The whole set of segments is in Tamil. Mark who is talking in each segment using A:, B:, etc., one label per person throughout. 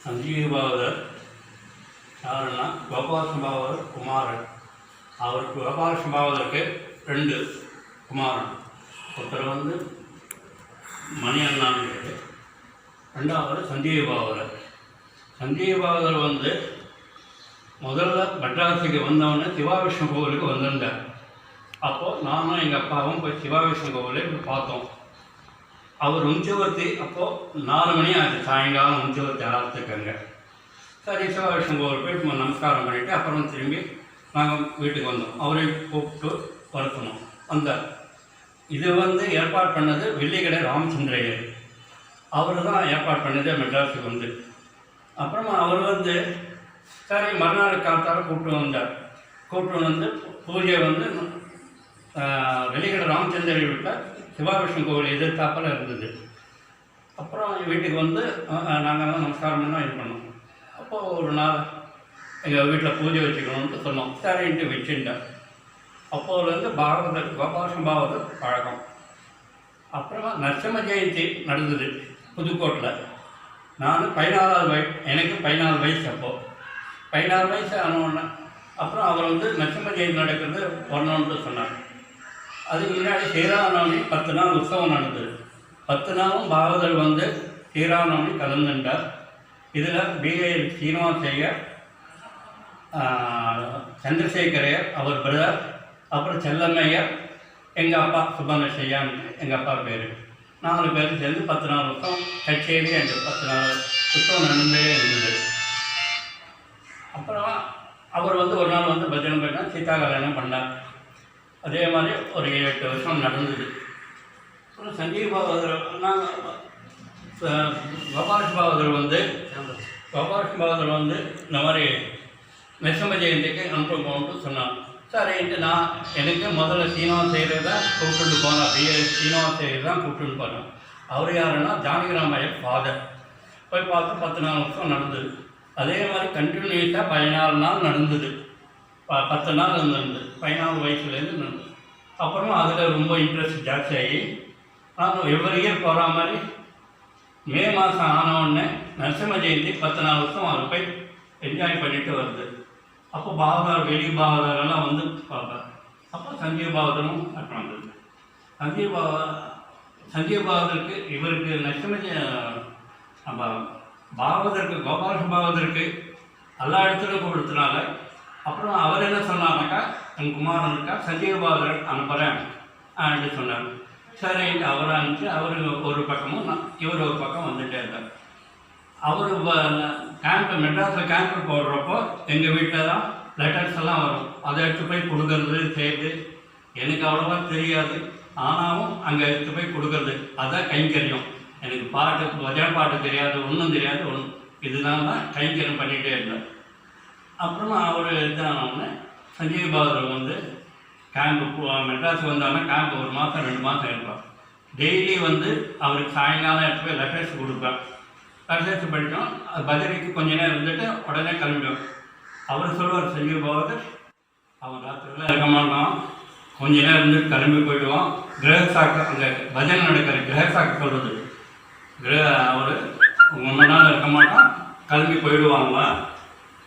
A: சஞ்சீவபாவதர் யாருன்னா கோபாலசம்பாவதர் குமாரன். அவருக்கு கோபாலசம்பாவதருக்கு 2 குமாரன். ஒருத்தர் வந்து மணி அண்ணான்னு பேர், 2வது சஞ்சீவபாவதர். சஞ்சீவபாவதர் வந்து முதல்ல மெட்ராஸுக்கு வந்தவொடனே சிவாவிஷ்ணு கோவிலுக்கு வந்திருந்தார். அப்போது நானும் எங்கள் அப்பாவும் போய் சிவாவிஷ்ணு கோவிலுக்கு பார்த்தோம். அவர் உஞ்சவர்த்தி அப்போது 4 மணி ஆச்சு, சாயங்காலம் உஞ்சவர்த்தி ஆரத்துக்குங்க. சரி, சிவாவிஷ்ணு கோவில் போய் நமஸ்காரம் பண்ணிவிட்டு அப்புறம் திரும்பி நாங்கள் வீட்டுக்கு வந்தோம். அவரை கூப்பிட்டு வளர்த்தணும் வந்தார். இது வந்து ஏற்பாடு பண்ணது வெள்ளிக்கடை ராமச்சந்திரையர். அவர் தான் ஏற்பாடு பண்ணது மெட்ராஸுக்கு வந்து. அப்புறமா அவர் வந்து சரி மறுநாள் காலத்தால் கூப்பிட்டு வந்தார். கூப்பிட்டு வந்து பூஜை வந்து வெள்ளிக்கடை ராமச்சந்திரையர் வீட்டில் சிவாவிஷ்ணு கோவில் எதிர்த்தாப்பில் இருந்தது. அப்புறம் வீட்டுக்கு வந்து நாங்கள் தான் நமஸ்காரம் பண்ணோம், இது பண்ணோம். அப்போது ஒரு நாள் எங்கள் வீட்டில் பூஜை வச்சுக்கணும்னு சொன்னோம். சரின்ட்டு வச்சுட்டேன். அப்போதுலேருந்து பாகவதர் கோபாலசம்பாவதர் பழக்கம். அப்புறமா நரசிம்ம ஜெயந்தி நடந்தது புதுக்கோட்டில். நான் 14வது வயசு, எனக்கு 14 வயசு. அப்போது 14 வயசு ஆனோடனே அப்புறம் அவர் வந்து நரசிம்ம ஜெயந்தி நடக்கிறது வரணுன்ட்டு சொன்னார். அதுக்கு முன்னாடி ஸ்ரீராமநவமி 10 நாள் உற்சவம் நடந்தது. 10 நாளும் பாகவதர் வந்து ஸ்ரீராமநவமி கலந்துட்டார். இதில் பிஏஎல் சீனிவாசையர், சந்திரசேகரையர் அவர் பிரதர், அப்புறம் செல்லம்மையர், எங்கள் அப்பா சுப்பநரசையான்னு எங்கள் அப்பா பேர், 4 பேர் சேர்ந்து 10 நாள் உற்சவம் கச்சேரி அண்டு 10 நாள் உற்சவம் நடந்தே இருந்தது. அப்புறம் அவர் வந்து ஒரு நாள் வந்து பஜனை பண்ணால் சீதா கல்யாணம் பண்ணார். அதே மாதிரி ஒரு 7-8 வருஷம் நடந்தது. அப்புறம் சஞ்சீவபாவதர் கோபாலசம்பாவதர் வந்து இந்த மாதிரி நரசிம்ம ஜெயந்திக்கு அனுப்பணும்னு சொன்னான். சரின்ட்டு நான் எனக்கு முதல்ல சீனிவாசையர் தான் கூப்பிட்டு போனேன். அப்படியே சீனிவாசையர் தான் கூப்பிட்டு போனேன். அவர் யாருன்னா ஜானகிராமையர் ஃபாதர். போய் பார்த்து 10 நாள் வருஷம் நடந்தது. அதே மாதிரி கண்டினியூஸாக 14 நாள் நடந்தது. 10 நாள் இருந்தது, 14 வயசுலேருந்து நடந்தது. அப்புறமா அதில் ரொம்ப இன்ட்ரெஸ்ட் ஜாஸ்தியாகி நான் எவ்வளோ இயர் போகிற மாதிரி மே மாதம் ஆனவுடனே நரசிம்ம ஜெயந்தி 10 நாள் வருஷம் அவர் போய் என்ஜாய் பண்ணிட்டு வருது. அப்போ பாகவதர் வெளி பாகவதரெல்லாம் வந்து பார்ப்பார். அப்போ சஞ்சீவபாவதரும் அட்டம் வந்தது. சஞ்சீவபாவதருக்கு இவருக்கு நம்ம பாகவதற்கு கோபாலசம்பாவதற்கு எல்லா இடத்துலையும் கொடுத்தனால அப்புறம் அவர் என்ன சொன்னார்னாக்கா, என் குமாரனுக்கா சஞ்சீவபாவதர் அனுப்புகிறேன் அப்படின்னு சொன்னார். சரின்ட்டு அவர் அனுப்பிச்சு அவரு ஒரு பக்கமும் இவர் ஒரு பக்கம் வந்துட்டே இருந்தார். அவர் கேம்ப்பு மெட்ராஸில் கேம்ப்பு போடுறப்போ எங்கள் வீட்டில் தான் லெட்டர்ஸ் எல்லாம் வரும். அதை எடுத்து போய் கொடுக்கறது சேர்த்து எனக்கு அவ்வளோவா தெரியாது. ஆனாலும் அங்கே எடுத்து போய் கொடுக்கறது அதுதான் கைங்கரியம். எனக்கு பாட்டு பஜனை பாட்டு தெரியாது, ஒன்றும் தெரியாது. இதனால தான் கைங்கரியம் பண்ணிகிட்டே இருந்தேன். அப்புறமா அவர் இதானோடனே சஞ்சீவபாவதர் வந்து கேம்ப்பு மெட்ராஸுக்கு வந்தாங்கன்னா கேம்ப் 1 மாதம் 2 மாதம் இருப்பார். டெய்லி வந்து அவருக்கு சாயங்காலம் எடுத்து போய் லெட்டர்ஸ் கொடுப்பேன். லெட்டர்ஸ் படித்தோம். அது பஜனைக்கு கொஞ்ச நேரம் இருந்துட்டு உடனே கிளம்பிடுவோம். அவர் சொல்லுவார், சஞ்சீவபாவதர் அவன் ராத்திரிலாம் இருக்க மாட்டான், கொஞ்ச நேரம் இருந்துட்டு கிளம்பி போயிடுவான். கிரகசாக்கு அங்கே பஜனை நடக்கிற கிரகசாக்கு சொல்கிறது அவர் ரொம்ப நாள் இருக்க மாட்டான், கிளம்பி போயிடுவாங்க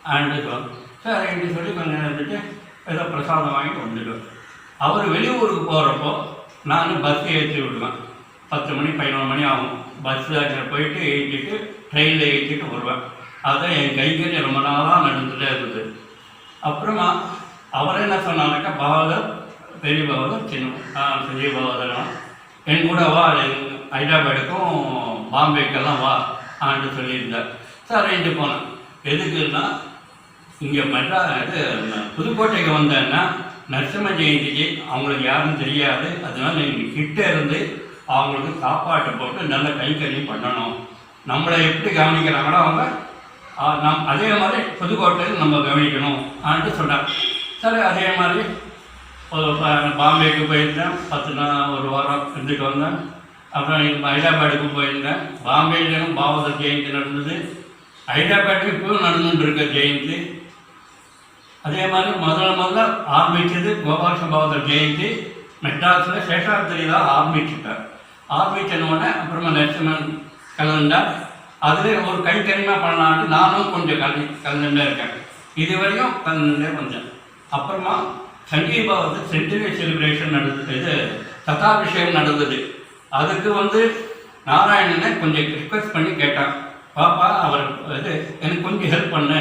A: அப்படின்னு சொல்லுவாங்க. சரின்னு சொல்லி கொஞ்ச நேரம் இருந்துட்டு ஏதோ பிரசாதம் வாங்கிட்டு வந்துடுவேன். அவர் வெளியூருக்கு போகிறப்போ நான் பஸ் ஏற்றி விடுவேன். 10 மணி 11 மணி ஆகும். பஸ்ஸில் போயிட்டு ஏற்றிட்டு ட்ரெயினில் ஏற்றிட்டு வருவேன். அதுதான் என் கைங்கரியம் ரொம்ப நாளாக நடந்துகிட்டே இருந்தது. அப்புறமா அவர் என்ன சொன்னாங்கக்கா, பாகவதர் பெரிய பாகவதர் சஞ்சீவபாவதர் என் கூட வா, ஹைதராபாடுக்கும் பாம்பேக்கெல்லாம் வா ஆண்டு சொல்லியிருந்தார். சரின்ட்டு போனேன். எதுக்குன்னா இங்கே புதுக்கோட்டைக்கு வந்தேன்னா நரசிம்ம ஜெயந்திக்கு அவங்களுக்கு யாரும் தெரியாது. அதனால நீங்கள் கிட்டே இருந்து அவங்களுக்கு சாப்பாட்டை போட்டு நல்ல கைங்கரியம் பண்ணணும். நம்மளை எப்படி கவனிக்கிறாங்களோ அவங்க அதே மாதிரி புதுக்கோட்டையில் நம்ம கவனிக்கணும் ஆண்டு சொன்னார். சரி, அதே மாதிரி பாம்பேக்கு போயிருந்தேன். 10 நாள் 1 வாரம் இருந்துட்டு வந்தேன். அப்புறம் ஹைதராபாடுக்கு போயிருந்தேன். பாம்பேலையும் பாகவதர் ஜெயந்தி நடந்தது. ஹைதராபாடுக்கு இப்போவும் நடந்துட்டுருக்க ஜெயந்தி. அதே மாதிரி முதல்ல ஆரம்பித்தது கோபாலசம்பாவதர் ஜெயந்தி மெட்ராஸில் சேஷாத்திரி தான் ஆரம்பிச்சுட்டார். ஆரம்பித்தனோடனே அப்புறமா நரசிம்மன் கலந்தா அதில் ஒரு கைக்கரியமாக பண்ணலான்ட்டு நானும் கொஞ்சம் கலந்துட்டே இருக்கேன். இது வரையும் கலந்துட்டே கொஞ்சம். அப்புறமா சங்கீபாவது சென்ச்சுரி செலிப்ரேஷன் நடந்தது, இது சதாபிஷேகம் நடந்தது. அதுக்கு நாராயணனை கொஞ்சம் ரிக்வெஸ்ட் பண்ணி கேட்டான், பாப்பா அவர் இது எனக்கு கொஞ்சம் ஹெல்ப் பண்ணு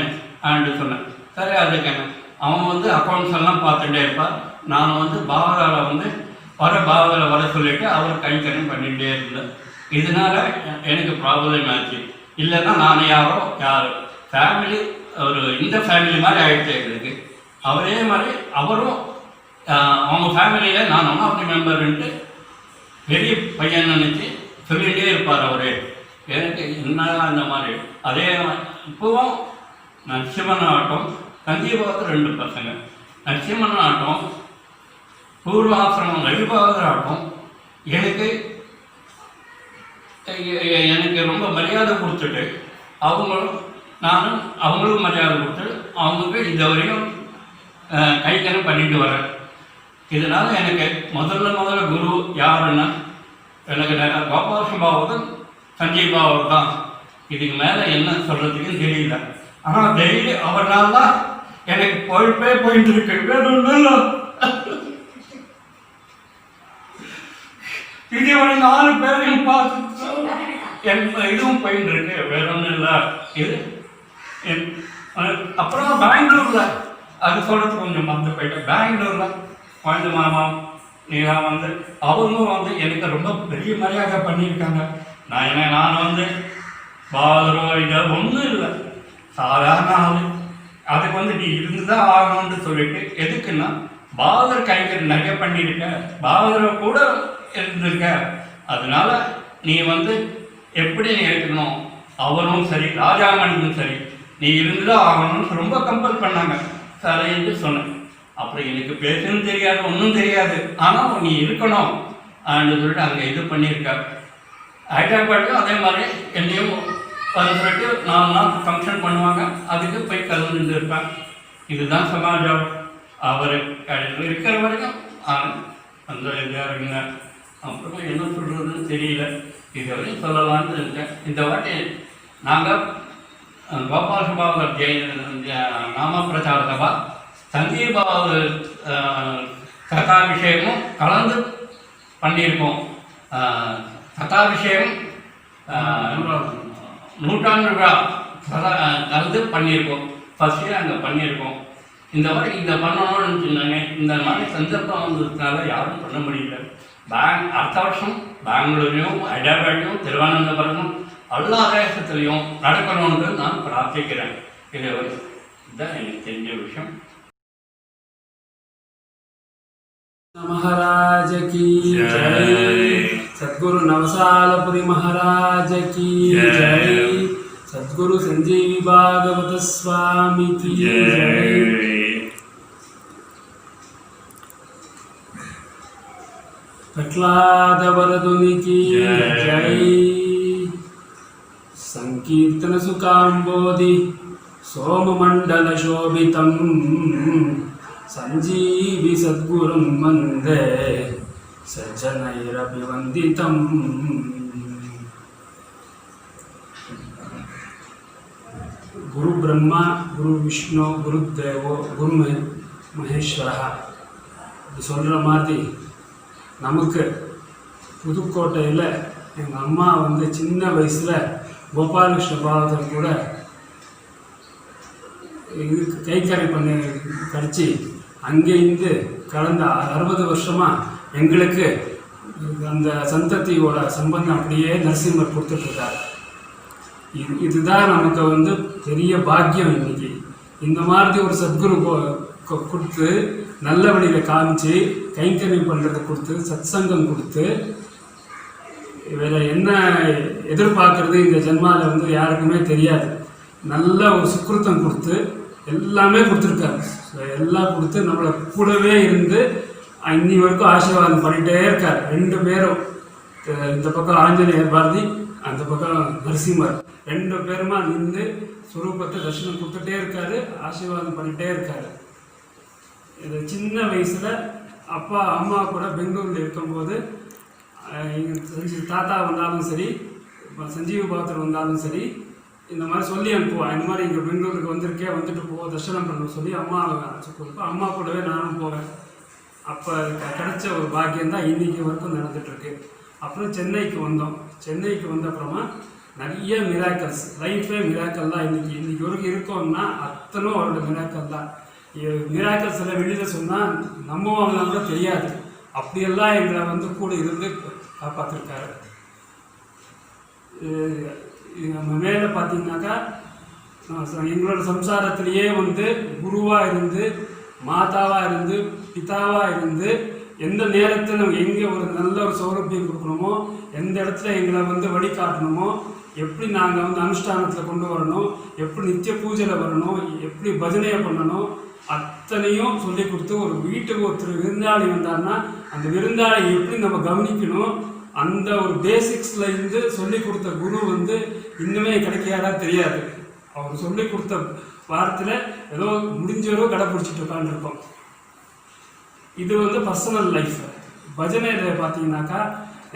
A: ஆண்டு சொன்னேன். சரி அதுக்கு அவன் அக்கௌண்ட்ஸ் எல்லாம் பார்த்துட்டே இருப்பான். நான் பாவராவில் பாவராவில் வர சொல்லிவிட்டு அவர் கைக்கரியம் பண்ணிகிட்டே இருந்தேன். இதனால எனக்கு ப்ராப்ளம் ஆச்சு. இல்லைன்னா நான் யார் ஃபேமிலி இந்த ஃபேமிலி மாதிரி ஆகிடுச்சு எங்களுக்கு. அவரே மாதிரி அவரும் அவங்க ஃபேமிலியில் நான் ஒன் ஆஃப் தி மெம்பர்ன்ட்டு பெரிய பையன் நினச்சி சொல்லிகிட்டே இருப்பார் அவரே. எனக்கு என்ன அந்த மாதிரி அதே இப்போவும் நரசிம்மன் ஆட்டம் சஞ்சீபாவது 2 பசங்க, நரசிம்மன் ஆட்டம் பூர்வாசிரமம் ரவிபாதர் ஆட்டம் எனக்கு ரொம்ப மரியாதை கொடுத்துட்டு அவங்களும் மரியாதை கொடுத்து அவங்களுக்கு இந்த வரையும் கைக்கரம் பண்ணிட்டு வரேன். இதனால் எனக்கு முதல்ல குரு யாருன்னா எனக்கு கோபாலகிருஷ்ணபாவதன் சஞ்சீபாவதன் தான். இதுக்கு மேலே என்ன சொல்கிறதுக்குன்னு தெரியல. ஆனால் டெய்லி அவர்னால தான் எனக்கு போயிட்டு இருக்கு. வேற ஒன்றும் இல்லை. இது ஒரு 4 பேரையும் பார்த்து இதுவும் போயிட்டு இருக்கு. வேற ஒன்றும் இல்லை. இது அப்புறம் பெங்களூர்ல அது சொல்றது கொஞ்சம் மறந்து போயிட்டேன். பெங்களூர்ல குழந்தை மாமா நீங்க அவங்க எனக்கு ரொம்ப பெரிய மரியாதை பண்ணியிருக்காங்க. நான் பாதரோ இதை ஒன்றும் இல்லை, சாதாரண ஆள். அதுக்கு நீ இருந்துதான் ஆகணும்னு சொல்லிட்டு எதுக்குன்னா பாதர் கைங்கர் நிறைய பண்ணியிருக்க, பாதரை கூட இருந்திருக்க. அதனால நீ எப்படி நீ இருக்கணும், அவரும் சரி ராஜாமணியும் சரி நீ இருந்துதான் ஆகணும்னு ரொம்ப கம்பல் பண்ணாங்க. சரின்னு சொன்னேன். அப்புறம் எனக்கு பேசணும் தெரியாது, ஒன்றும் தெரியாது. ஆனால் நீ இருக்கணும் அப்படின்னு சொல்லிட்டு அங்கே இது பண்ணியிருக்காரு. ஹைதராபாத்லையும் அதே மாதிரி என்னையும் சொல்லிட்டு 4 நாள் ஃபங்க்ஷன் பண்ணுவாங்க. அதுக்கு போய் கலந்துட்டு இருப்பேன். இதுதான் சமாஜம். அவர் இருக்கிற வரைக்கும் அந்த இதாக இருங்க. அப்புறமா என்ன சொல்கிறதுன்னு தெரியல. இது வரையும் சொல்லலான்னு இருக்கேன். இந்த வாட்டி நாங்கள் கோபாலகிருஷ்ணபாவதர் நாம பிரச்சார சபா சஞ்சீபாவது கதாபிஷேகமும் கலந்து பண்ணியிருக்கோம். கதாபிஷேகம் 100ஆண்டு விழா கலந்து பண்ணியிருக்கோம். ஃபர்ஸ்ட் இயர் அங்கே பண்ணியிருக்கோம். இந்த மாதிரி இதை பண்ணணும்னு சொன்னாங்க. இந்த மாதிரி சந்தர்ப்பம் வந்ததுனால யாரும் பண்ண முடியல. அடுத்த வருஷம் பெங்களூரையும் ஹைதராபாத்தையும் திருவனந்தபுரமும் எல்லா தேசத்துலையும் நடக்கணும்னு நான் பிரார்த்திக்கிறேன். இதுதான் எனக்கு தெரிஞ்ச விஷயம்.
B: महाराज की जय। सद्गुरु नवसालपुरी महाराज की जय। सद्गुरु संजीवी भागवत स्वामी की जय। प्रह्लाद वरदुनि की जय। संकीर्तन सुकांबोधि सोममंडल शोभितम् संजीवी सद्गुरुं वन्दे सज्जनैरभिवन्दितम्। गुरु ब्रह्मा गुरु विष्णु गुरुदेवो गुरु महेश्वरः சொல்கிற மாதிரி நமக்கு புதுக்கோட்டையில் எங்கள் அம்மா சின்ன வயசில் கோபாலகிருஷ்ண பாவதர் கூட இது கைக்கரை பண்ணி கடிச்சு அங்கேருந்து கடந்த 60 வருஷமாக எங்களுக்கு அந்த சந்ததியோட சம்பந்தம் அப்படியே நரசிம்மர் கொடுத்துட்ருக்கார். இதுதான் நமக்கு பெரிய பாக்கியம். இன்னைக்கு இந்த மாதிரி ஒரு சத்குரு கொடுத்து நல்ல வழியில் காமிச்சு கைங்கரியம் பண்ணுறதை கொடுத்து சத்சங்கம் கொடுத்து வேறு என்ன எதிர்பார்க்கறது இந்த ஜென்மாவில் யாருக்குமே தெரியாது. நல்ல ஒரு சுக்கிருத்தம் கொடுத்து எல்லாமே கொடுத்துருக்காரு. எல்லாம் கொடுத்து நம்மளை கூடவே இருந்து இன்னி வரைக்கும் ஆசீர்வாதம் பண்ணிகிட்டே இருக்கார். 2 பேரும், இந்த பக்கம் ஆஞ்சநேயர் பாரதி, அந்த பக்கம் நரசிம்மர், 2 பேருமா நின்று சுரூபத்தை தரிசனம் கொடுத்துட்டே இருக்காரு, ஆசீர்வாதம் பண்ணிகிட்டே இருக்காரு. இது சின்ன வயசில் அப்பா அம்மா கூட பெங்களூரில் இருக்கும்போது தாத்தா வந்தாலும் சரி சஞ்சீவி பாகத்தில் வந்தாலும் சரி இந்த மாதிரி சொல்லி அனுப்புவான். இந்த மாதிரி இங்கே பெங்களூருக்கு வந்திருக்கேன், வந்துட்டு போ தர்ஷனம் பண்ண சொல்லி அம்மா கொடுப்பேன். அம்மா கூடவே நானும் போவேன். அப்போ கிடைச்ச ஒரு பாக்கியம் தான் இன்றைக்கி வரைக்கும் நடந்துகிட்ருக்கு. அப்புறம் சென்னைக்கு வந்தோம். சென்னைக்கு வந்த அப்புறமா நிறைய மிராக்கல்ஸ், லைஃபே மிராக்கல் தான். இன்றைக்கி வரைக்கும் இருக்கோம்னா அத்தனும் அவரோட மிராக்கல் தான். மிராக்கல்ஸ் எல்லாம் வெளியில் சொன்னால் நம்புவாங்க கூட தெரியாது. அப்படியெல்லாம் எங்களை வந்து கூட இருந்து காப்பாற்றிருக்காரு. நம்ம மேலே பார்த்தீங்கன்னாக்கா எங்களோட சம்சாரத்திலேயே வந்து குருவாக இருந்து, மாதாவாக இருந்து, பிதாவாக இருந்து, எந்த நேரத்தில் நம்ம எங்கே ஒரு நல்ல ஒரு சௌலபியம் கொடுக்கணுமோ, எந்த இடத்துல எங்களை வந்து வழிகாட்டணுமோ, எப்படி நாங்கள் வந்து அனுஷ்டானத்தில் கொண்டு வரணும், எப்படி நித்திய பூஜையில் வரணும், எப்படி பஜனையை பண்ணணும், அத்தனையும் சொல்லி கொடுத்து ஒரு வீட்டுக்கு ஒருத்தர் விருந்தாளி வந்தார்னா அந்த விருந்தாளி எப்படி நம்ம கவனிக்கணும், அந்த ஒரு பேசிக்ஸில் இருந்து சொல்லி கொடுத்த குரு வந்து இன்னுமே கிடைக்காதா தெரியாது. அவர் சொல்லி கொடுத்த வாரத்தில் ஏதோ முடிஞ்சவரோ கடைப்பிடிச்சிட்டு உட்காந்துருக்கோம். இது வந்து பர்சனல் லைஃப். பஜனையில் பார்த்தீங்கன்னாக்கா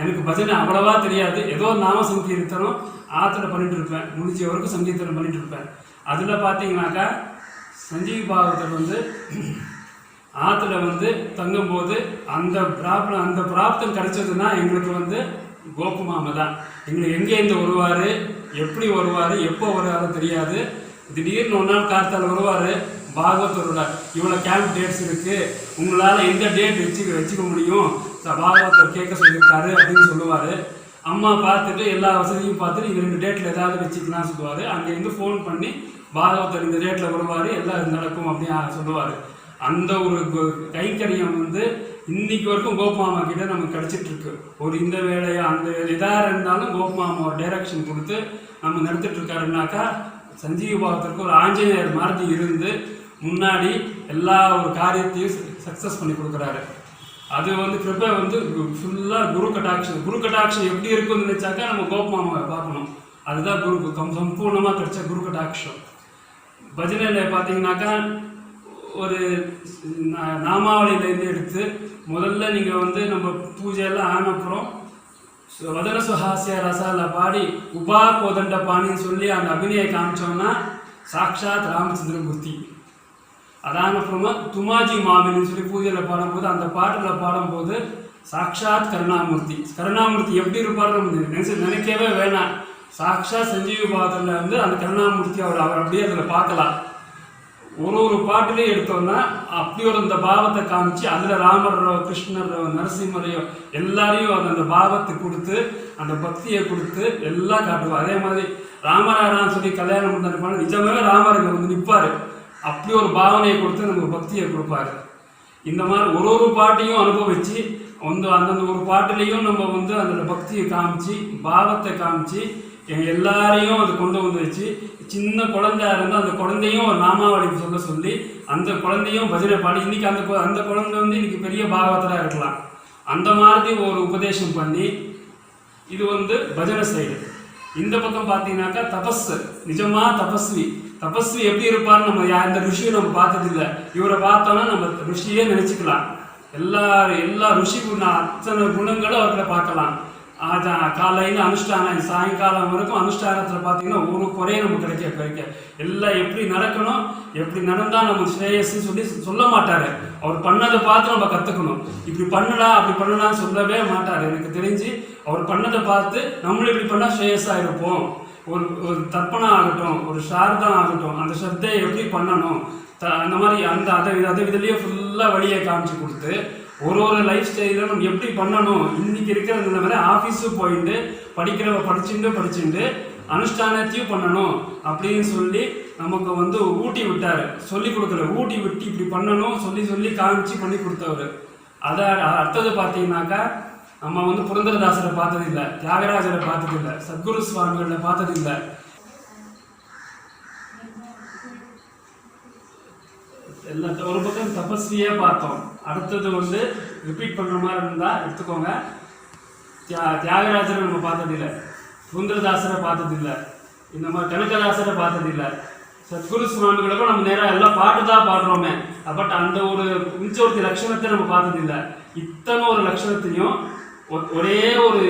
B: எனக்கு பஜனை அவ்வளவா தெரியாது. ஏதோ நாம சங்கீர்த்தனம் ஆற்றுல பண்ணிட்டு இருப்பேன், முடிஞ்ச வரைக்கும் சங்கீர்த்தனம் பண்ணிட்டு இருப்பேன். அதில் பார்த்தீங்கன்னாக்கா சஞ்சீவி பாகவதர் வந்து ஆற்றுல வந்து தங்கும்போது அந்த பிராப்தம் கிடைச்சதுன்னா எங்களுக்கு வந்து கோபமாம தான். எங்களுக்கு எங்கேருந்து வருவார், எப்படி வருவார், எப்போ வருவார் தெரியாது. திடீர்னு ஒரு நாள் கார்த்தால் வருவார். பாகவதரோட இவ்வளோ கேம்ப் டேட்ஸ் இருக்குது, உங்களால் எந்த டேட் வச்சுக்க முடியும், பாகவதர் கேட்க சொல்லியிருக்காரு அப்படின்னு சொல்லுவார். அம்மா பார்த்துட்டு எல்லா வசதியும் பார்த்துட்டு இந்த 2 டேட்டில் ஏதாவது வச்சுக்கலாம் சொல்லுவார். அங்கேருந்து ஃபோன் பண்ணி பாகவதர் இந்த டேட்டில் வருவார், எல்லாம் நடக்கும் அப்படின்னு சொல்லுவார். அந்த ஒரு கைக்கரியம் வந்து இன்னைக்கு வரைக்கும் கோபமாமா கிட்ட நமக்கு கிடைச்சிட்ருக்கு. ஒரு இந்த வேலையா அந்த எதாக இருந்தாலும் கோபமாமா ஒரு டைரக்ஷன் கொடுத்து நம்ம நடத்திட்டு இருக்காருனாக்கா சஞ்சீவி பாகவதற்கு ஒரு ஆஞ்சநேயர் மாதிரி இருந்து முன்னாடி எல்லா ஒரு காரியத்தையும் சக்ஸஸ் பண்ணி கொடுக்குறாரு. அது வந்து கிருப்பை வந்து ஃபுல்லாக குரு கட்டாட்சம் எப்படி இருக்குன்னு நினைச்சாக்கா நம்ம கோபமாமாவை பார்க்கணும். அதுதான் குரு சம்பூர்ணமாக கிடைச்ச குரு கட்டாட்சம். பஜனையில் பார்த்தீங்கன்னாக்கா ஒரு நாமாவளியிலேருந்து எடுத்து முதல்ல நீங்கள் வந்து நம்ம பூஜையெல்லாம் ஆனப்புறம் வதன சுஹாசிய ரசால பாடி உபா கோதண்ட பாணின்னு சொல்லி அந்த அபிநய காமிச்சோம்னா சாக்ஷாத் ராமச்சந்திரமூர்த்தி. அதானப்புறமா துமாஜி மாமின்னு சொல்லி பூஜையில் பாடும்போது அந்த பாட்டில் பாடும்போது சாக்ஷாத் கருணாமூர்த்தி எப்படி இருப்பார் நம்ம நினைக்கவே வேணாம். சாக்ஷாத் சஞ்சீவி பாகத்தில் வந்து அந்த கருணாமூர்த்தி அவர் அப்படியே அதில் பார்க்கலாம். ஒரு பாட்டிலையும் எடுத்தோம்னா அப்படி ஒரு அந்த பாவத்தை காமிச்சு அதில் ராமரோ கிருஷ்ணரோ நரசிம்மரையோ எல்லாரையும் அந்த பாவத்தை கொடுத்து அந்த பக்தியை கொடுத்து எல்லாம் காட்டுவார். அதே மாதிரி ராமராரான்னு சொல்லி கல்யாணம் பண்ணிருப்பாங்க, நிஜமாவே ராமருக்கு வந்து நிற்பார். அப்படி ஒரு பாவனையை கொடுத்து நமக்கு பக்தியை கொடுப்பாரு. இந்த மாதிரி ஒரு பாட்டையும் அனுபவிச்சு அந்தந்த ஒரு பாட்டிலையும் நம்ம வந்து அந்த பக்தியை காமிச்சு பாவத்தை காமிச்சு எல்லாரையும் அது கொண்டு வந்து வச்சு சின்ன குழந்தையா இருந்தால் அந்த குழந்தையும் ஒரு நாமாவளி சொல்லி அந்த குழந்தையும் பஜனை பாடி இன்னைக்கு அந்த குழந்தை வந்து இன்னைக்கு பெரிய பாகவதராக இருக்கலாம். அந்த மாதிரி ஒரு உபதேசம் பண்ணி இது வந்து பஜனை சைடு. இந்த பக்கம் பார்த்தீங்கன்னாக்கா தபஸ், நிஜமா தபஸ்வி எப்படி இருப்பார்னு நம்ம இந்த ருஷியை நம்ம பார்த்ததில்லை. இவரை பார்த்தோன்னா நம்ம ருஷியே நினச்சிக்கலாம். எல்லா ருஷி அத்தனை குணங்களும் அவர்களை பார்க்கலாம். காலையில் அனுஷ்டானம் சாயங்காலம் வரைக்கும் அனுஷ்டானத்தில் பார்த்தீங்கன்னா ஒரு குறைய நம்ம கிடைக்க எல்லாம் எப்படி நடக்கணும், எப்படி நடந்தால் நம்ம ஸ்ரேயஸ்ன்னு சொல்லி சொல்ல மாட்டார். அவர் பண்ணதை பார்த்து நம்ம கற்றுக்கணும். இப்படி பண்ணலாம் அப்படி பண்ணலாம்னு சொல்லவே மாட்டார். எனக்கு தெரிஞ்சு அவர் பண்ணதை பார்த்து நம்மளும் இப்படி பண்ணால் ஸ்ரேயஸாக இருப்போம். ஒரு தர்ப்பணம் ஆகட்டும், ஒரு சார்தம் ஆகட்டும், அந்த ஸ்ரத்தையை எப்படி பண்ணணும், அந்த மாதிரி அதை இதுலேயே ஃபுல்லாக வழியை காமிச்சு கொடுத்து ஒரு லைஃப் ஸ்டைலில் நம்ம எப்படி பண்ணணும். இன்றைக்கி இருக்கிற மாதிரி ஆஃபீஸும் போயிட்டு படிச்சுட்டு அனுஷ்டானத்தையும் பண்ணணும் அப்படின்னு சொல்லி நமக்கு வந்து ஊட்டி விட்டார். சொல்லி கொடுக்கல, ஊட்டி விட்டு இப்படி பண்ணணும் சொல்லி காமிச்சு பண்ணி கொடுத்தவர். அதை அடுத்தது பார்த்தீங்கன்னாக்கா நம்ம வந்து புரந்தரதாசரை பார்த்ததில்லை, தியாகராஜரை பார்த்ததில்லை, சத்குரு சுவாமிகளை பார்த்ததில்லை. ஒரு பக்கம் தபஸ்வியே பார்த்தோம். அடுத்தது வந்து ரிப்பீட் பண்ணுற மாதிரி இருந்தால் எடுத்துக்கோங்க. தியாகராஜரை நம்ம பார்த்ததில்லை, புரந்தரதாசரை பார்த்ததில்லை, இந்த மாதிரி கனகதாசரை பார்த்ததில்லை. சத்குரு சுவாமிகளுக்கும் நம்ம நேராக எல்லாம் பாட்டு தான் பாடுறோமே, பட் அந்த ஒரு மிச்சொருத்தி லட்சணத்தை நம்ம பார்த்ததில்லை. இத்தனை ஒரு லட்சணத்தையும் ஒரே ஒரு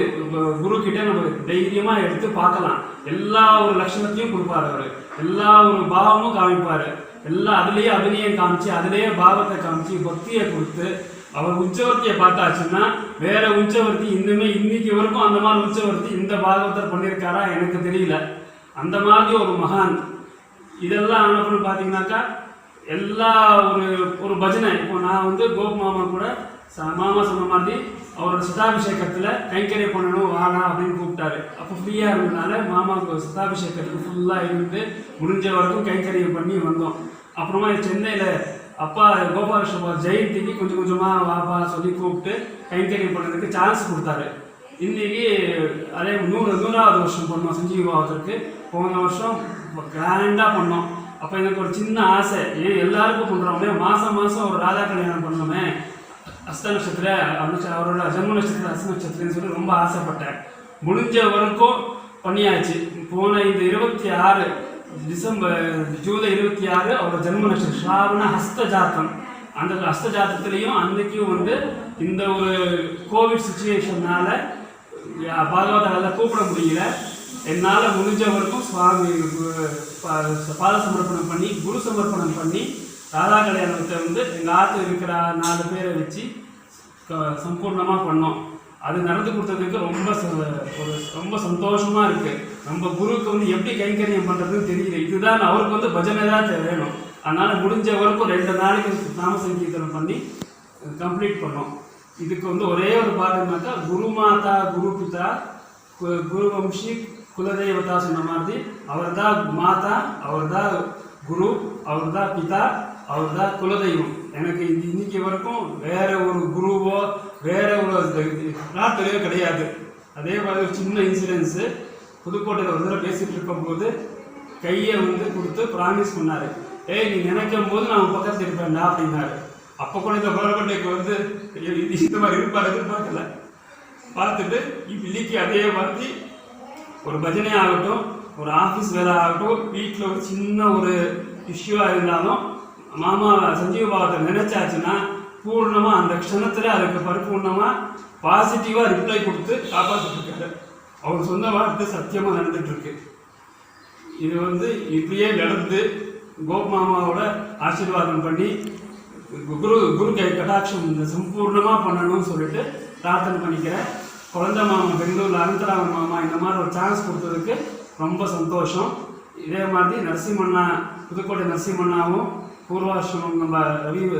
B: குரு கிட்ட நம்ம தைரியமா எடுத்து பார்க்கலாம். எல்லா ஒரு லட்சணத்தையும் கொடுப்பாரு அவரு, எல்லா ஒரு பாவமும் காமிப்பாரு, எல்லாம் அதுலேயே அபிநயம் காமிச்சு, அதுலேயே பாவத்தை காமிச்சு, பக்தியை கொடுத்து அவர் உச்சவர்த்தியை பார்த்தாச்சுன்னா வேற உச்சவர்த்தி இன்னைக்கு வரைக்கும் அந்த மாதிரி உச்சவர்த்தி இந்த பாகவதர் பண்ணியிருக்காரா எனக்கு தெரியல. அந்த மாதிரி ஒரு மகான். இதெல்லாம் ஆனப்பன்னு பார்த்தீங்கன்னாக்கா எல்லா ஒரு பஜனை. இப்போ நான் வந்து கோப் மாமா கூட மாமா சொன்ன மாதிரி அவரோட சதாபிஷேகத்தில் கைங்கரியம் பண்ணணும் வாடா அப்படின்னு கூப்பிட்டாரு. அப்போ ஃப்ரீயாக இருந்ததுனால மாமாவுக்கு சதாபிஷேகத்துக்கு ஃபுல்லாக இருந்து முடிஞ்ச வரைக்கும் கைங்கரியம் பண்ணி வந்தோம். அப்புறமா சென்னையில் அப்பா கோபாலகிருஷ்ண ஜெயந்திக்கு கொஞ்சம் கொஞ்சமாக வாப்பா சொல்லி கூப்பிட்டு கைங்கரியம் பண்ணுறதுக்கு சான்ஸ் கொடுத்தாரு. இன்னைக்கு அதே 100வது வருஷம் பண்ணோம் சஞ்சீவி பாவத்திற்கு. போன வருஷம் கிராண்டாக பண்ணோம். அப்போ எனக்கு ஒரு சின்ன ஆசை, ஏன் எல்லாருக்கும் பண்ணுறோமே, மாதம் மாதம் ஒரு ராதா கல்யாணம் பண்ணோமே, அஸ்த நட்சத்திர அவரோட ஜன்ம நட்சத்திர அஸ்த நட்சத்திரன்னு சொல்லி ரொம்ப ஆசைப்பட்டேன். முடிஞ்ச வரைக்கும் பண்ணியாச்சு. போன இந்த 26 ஜூலை 26 அவரோட ஜன்ம நட்சத்திரம் ஸ்ராவண ஹஸ்தஜாத்தம். அந்த ஹஸ்தஜாத்தத்துலேயும் அன்னைக்கும் வந்து இந்த ஒரு கோவிட் சுச்சுவேஷன்னால பாகவதால கூப்பிட முடியல. என்னால் முடிஞ்ச வரைக்கும் சுவாமி பாத சமர்ப்பணம் பண்ணி குரு சமர்ப்பணம் பண்ணி ராதா கல்யாணத்தை வந்து எங்கள் ஆற்று இருக்கிற 4 பேரை வச்சு சம்பூர்ணமாக பண்ணோம். அது நடந்து கொடுத்ததுக்கு ரொம்ப சந்தோஷமாக இருக்குது. நம்ம குருவுக்கு வந்து எப்படி கைங்கரியம் பண்ணுறதுன்னு தெரியல. இதுதான் அவருக்கு வந்து பஜனை தான் வேணும். அதனால் முடிஞ்ச வரைக்கும் 2 நாளைக்கு நாம சங்கீர்த்தனம் பண்ணி கம்ப்ளீட் பண்ணோம். இதுக்கு வந்து ஒரே ஒரு பாட்டுனாக்கா குரு மாதா குரு பிதா குரு வம்சி குலதெய்வதா சொன்ன மாதிரி அவர் தான் மாதா, அவர் தான் குரு, அவர் தான் பிதா, அவர் தான் குலதெய்வம். எனக்கு இன்னைக்கு வரைக்கும் வேற ஒரு குருவோ வேற ஒரு பிரார்த்தனையோ கிடையாது. அதே மாதிரி ஒரு சின்ன இன்சிடென்ஸு, புதுக்கோட்டையில் ஒரு தடவை பேசிகிட்டு இருக்கும்போது கையை வந்து கொடுத்து ப்ராமிஸ் பண்ணார், ஏய் நீ நினைக்கும் போது நான் பக்கத்தில் இருப்பேன்டா அப்படின்னாரு. அப்போ கூட இந்த பரவட்டைக்கு வந்து இந்த மாதிரி இருப்பார் எதிர்பார்க்கல. பார்த்துட்டு இன்னைக்கு அதே மாதிரி ஒரு பஜனை ஆகட்டும், ஒரு ஆஃபீஸ் வேலை ஆகட்டும், வீட்டில் ஒரு சின்ன ஒரு இஷ்யூவாக இருந்தாலும் மாமா சஞ்சீவ பாவத்தை நினைச்சாச்சுன்னா பூர்ணமாக அந்த க்ஷணத்தில் அதுக்கு பரிபூர்ணமாக பாசிட்டிவாக ரிப்ளை கொடுத்து காப்பாற்றிட்டுருக்காரு. அவர் சொன்ன வார்த்தை சத்தியமாக நடந்துகிட்ருக்கு. இது வந்து இப்படியே நடந்து கோப் மாமாவோட ஆசீர்வாதம் பண்ணி குரு கை கடாட்சம் இந்த சம்பூர்ணமாக பண்ணணும்னு சொல்லிட்டு பிரார்த்தனை பண்ணிக்கிறேன். குழந்தை மாமா பெங்களூரில் அனந்தராமன் மாமா இந்த மாதிரி ஒரு சான்ஸ் கொடுத்ததுக்கு ரொம்ப சந்தோஷம். இதே மாதிரி நரசிம்மண்ணா புதுக்கோட்டை நரசிம்மண்ணாவும் பூர்வாசிரமம் நம்ம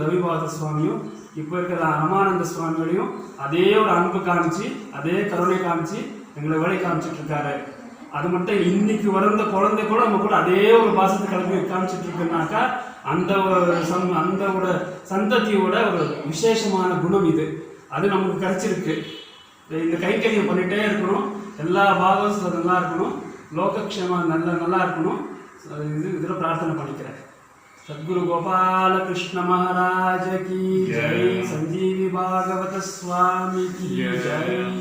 B: ரவிபாத சுவாமியும் இப்போ இருக்கிற ரமானந்த சுவாமியோடையும் அதே ஒரு அன்பு காமிச்சு அதே கருணை காமிச்சு எங்களை வழி காமிச்சிட்ருக்காரு. அது மட்டும் இன்னைக்கு வளர்ந்த குழந்தை கூட நம்ம கூட அதே ஒரு பாசத்தை கிளம்பி காமிச்சிட்டு இருக்குனாக்கா அந்த ஒரு சந்ததியோட ஒரு விசேஷமான குணம் இது. அது நமக்கு கிடைச்சிருக்கு. இந்த கைங்கரியம் பண்ணிகிட்டே இருக்கணும். எல்லா பாகவதம் நல்லா இருக்கணும். லோகக்ஷேமம் நல்லா இருக்கணும். இதில் பிரார்த்தனை பண்ணிக்கிறேன். சத்குரு கோபால கிருஷ்ண மகாராஜ கி ஜெய். சஞ்சீவி பாகவத சுவாமி கி ஜெய்.